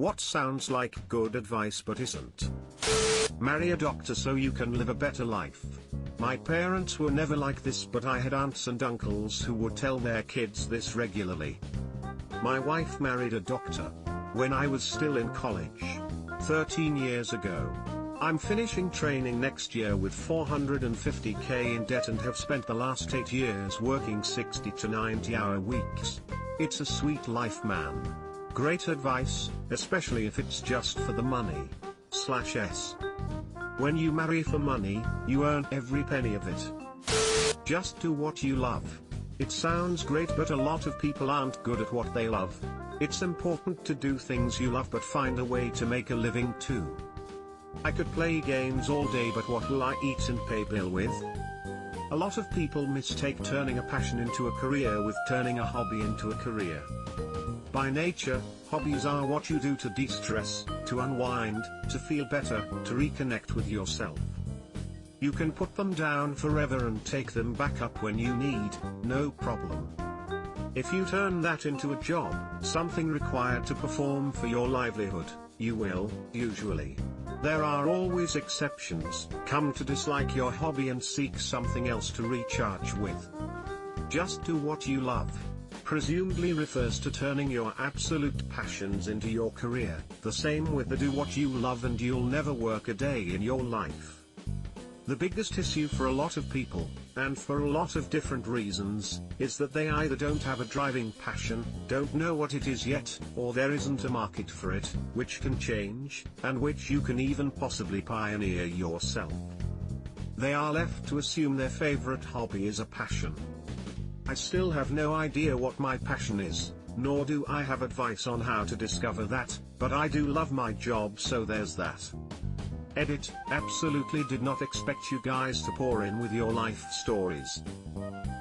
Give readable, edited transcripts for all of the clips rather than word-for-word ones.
What sounds like good advice but isn't? Marry a doctor so you can live a better life. My parents were never like this, but I had aunts and uncles who would tell their kids this regularly. My wife married a doctor when I was still in college, 13 years ago. I'm finishing training next year with 450k in debt and have spent the last 8 years working 60 to 90-hour weeks. It's a sweet life, man. Great advice, especially if it's just for the money. /s. When you marry for money, you earn every penny of it. Just do what you love. It sounds great, but a lot of people aren't good at what they love. It's important to do things you love but find a way to make a living too. I could play games all day, but what will I eat and pay bill with? A lot of people mistake turning a passion into a career with turning a hobby into a career. By nature, hobbies are what you do to de-stress, to unwind, to feel better, to reconnect with yourself. You can put them down forever and take them back up when you need, no problem. If you turn that into a job, something required to perform for your livelihood, you will, usually. There are always exceptions. Come to dislike your hobby and seek something else to recharge with. Just do what you love. Presumably refers to turning your absolute passions into your career. The same with the do what you love and you'll never work a day in your life. The biggest issue for a lot of people, and for a lot of different reasons, is that they either don't have a driving passion, don't know what it is yet, or there isn't a market for it, which can change, and which you can even possibly pioneer yourself. They are left to assume their favorite hobby is a passion. I still have no idea what my passion is, nor do I have advice on how to discover that, but I do love my job, so there's that. Edit, absolutely did not expect you guys to pour in with your life stories.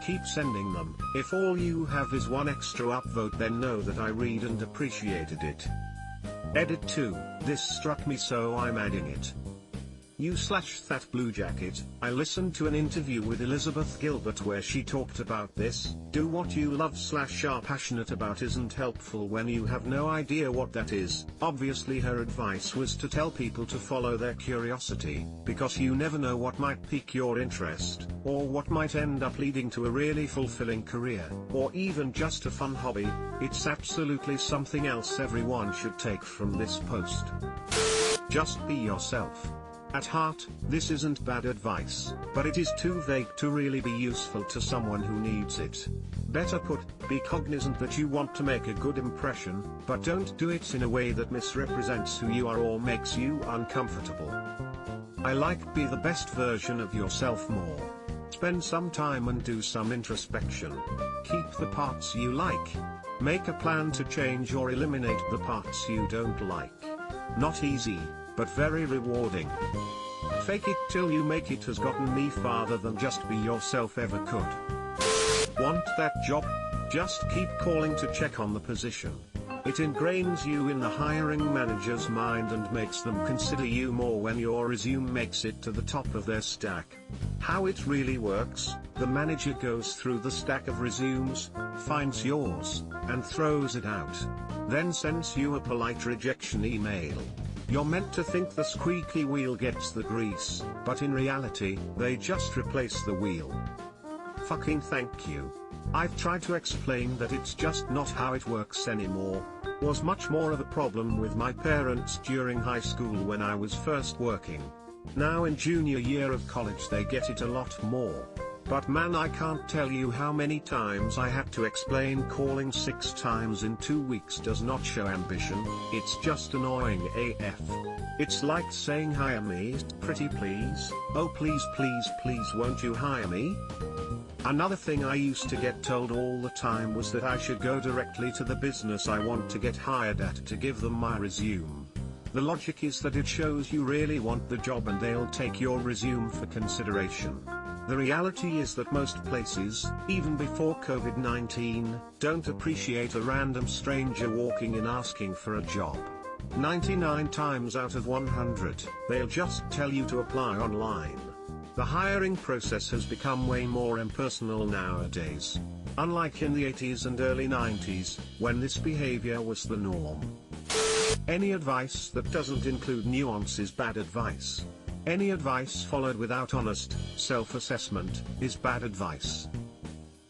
Keep sending them. If all you have is one extra upvote, then know that I read and appreciated it. Edit 2, this struck me so I'm adding it. /that blue jacket, I listened to an interview with Elizabeth Gilbert where she talked about this. Do what you love / are passionate about isn't helpful when you have no idea what that is. Obviously her advice was to tell people to follow their curiosity, because you never know what might pique your interest, or what might end up leading to a really fulfilling career, or even just a fun hobby. It's absolutely something else everyone should take from this post. Just be yourself. At heart, this isn't bad advice, but it is too vague to really be useful to someone who needs it. Better put, be cognizant that you want to make a good impression, but don't do it in a way that misrepresents who you are or makes you uncomfortable. I like be the best version of yourself more. Spend some time and do some introspection. Keep the parts you like. Make a plan to change or eliminate the parts you don't like. Not easy, but very rewarding. Fake it till you make it has gotten me farther than just be yourself ever could. Want that job? Just keep calling to check on the position. It ingrains you in the hiring manager's mind and makes them consider you more when your resume makes it to the top of their stack. How it really works, the manager goes through the stack of resumes, finds yours, and throws it out. Then sends you a polite rejection email. You're meant to think the squeaky wheel gets the grease, but in reality, they just replace the wheel. Fucking thank you. I've tried to explain that it's just not how it works anymore. Was much more of a problem with my parents during high school when I was first working. Now in junior year of college they get it a lot more. But man, I can't tell you how many times I had to explain calling 6 times in 2 weeks does not show ambition, it's just annoying AF. It's like saying hire me, pretty please, oh please please please won't you hire me? Another thing I used to get told all the time was that I should go directly to the business I want to get hired at to give them my resume. The logic is that it shows you really want the job and they'll take your resume for consideration. The reality is that most places, even before COVID-19, don't appreciate a random stranger walking in asking for a job. 99 times out of 100, they'll just tell you to apply online. The hiring process has become way more impersonal nowadays. Unlike in the 80s and early 90s, when this behavior was the norm. Any advice that doesn't include nuance is bad advice. Any advice followed without honest self-assessment is bad advice.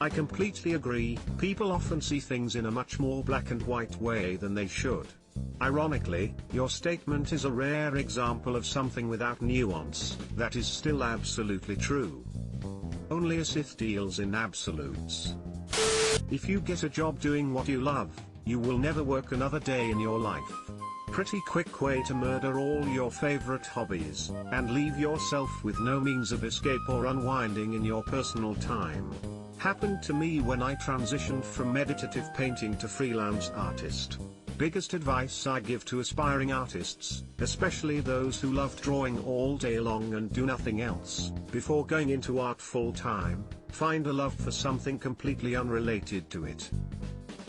I completely agree, people often see things in a much more black and white way than they should. Ironically, your statement is a rare example of something without nuance that is still absolutely true. Only a Sith deals in absolutes. If you get a job doing what you love, you will never work another day in your life. Pretty quick way to murder all your favorite hobbies, and leave yourself with no means of escape or unwinding in your personal time. Happened to me when I transitioned from meditative painting to freelance artist. Biggest advice I give to aspiring artists, especially those who love drawing all day long and do nothing else, before going into art full time, find a love for something completely unrelated to it.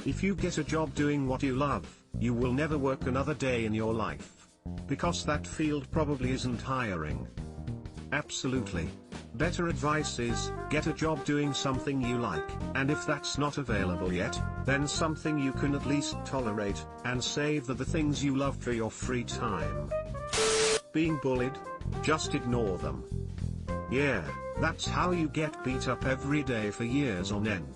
If you get a job doing what you love, you will never work another day in your life. Because that field probably isn't hiring. Absolutely. Better advice is, get a job doing something you like, and if that's not available yet, then something you can at least tolerate, and save the things you love for your free time. Being bullied? Just ignore them. Yeah, that's how you get beat up every day for years on end.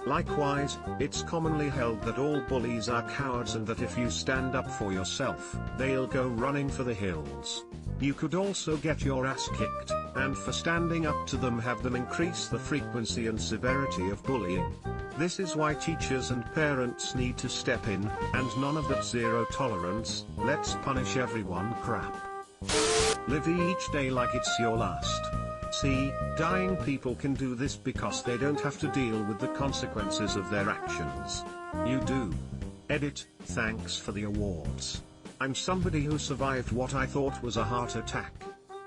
Likewise, it's commonly held that all bullies are cowards and that if you stand up for yourself, they'll go running for the hills. You could also get your ass kicked, and for standing up to them have them increase the frequency and severity of bullying. This is why teachers and parents need to step in, and none of that zero tolerance, let's punish everyone crap. Live each day like it's your last. See, dying people can do this because they don't have to deal with the consequences of their actions. You do. Edit, thanks for the awards. I'm somebody who survived what I thought was a heart attack.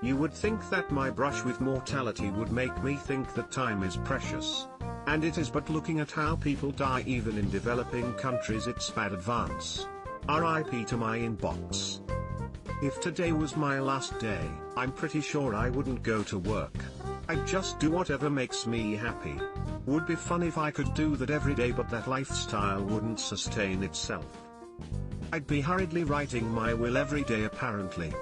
You would think that my brush with mortality would make me think that time is precious. And it is, but looking at how people die even in developing countries, it's bad advance. RIP to my inbox. If today was my last day, I'm pretty sure I wouldn't go to work. I'd just do whatever makes me happy. Would be fun if I could do that every day, but that lifestyle wouldn't sustain itself. I'd be hurriedly writing my will every day apparently.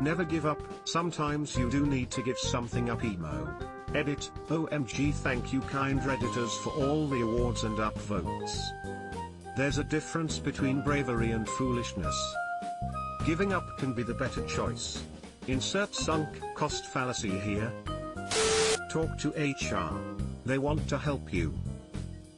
Never give up, sometimes you do need to give something up emo. Edit, OMG, thank you kind Redditors for all the awards and upvotes. There's a difference between bravery and foolishness. Giving up can be the better choice. Insert sunk cost fallacy here. Talk to HR. They want to help you.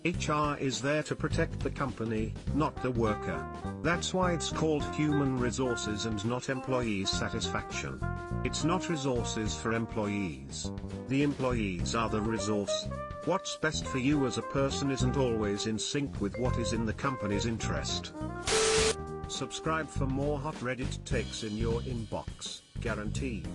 HR is there to protect the company, not the worker. That's why it's called human resources and not employee satisfaction. It's not resources for employees. The employees are the resource. What's best for you as a person isn't always in sync with what is in the company's interest. Subscribe for more hot Reddit takes in your inbox, guaranteed.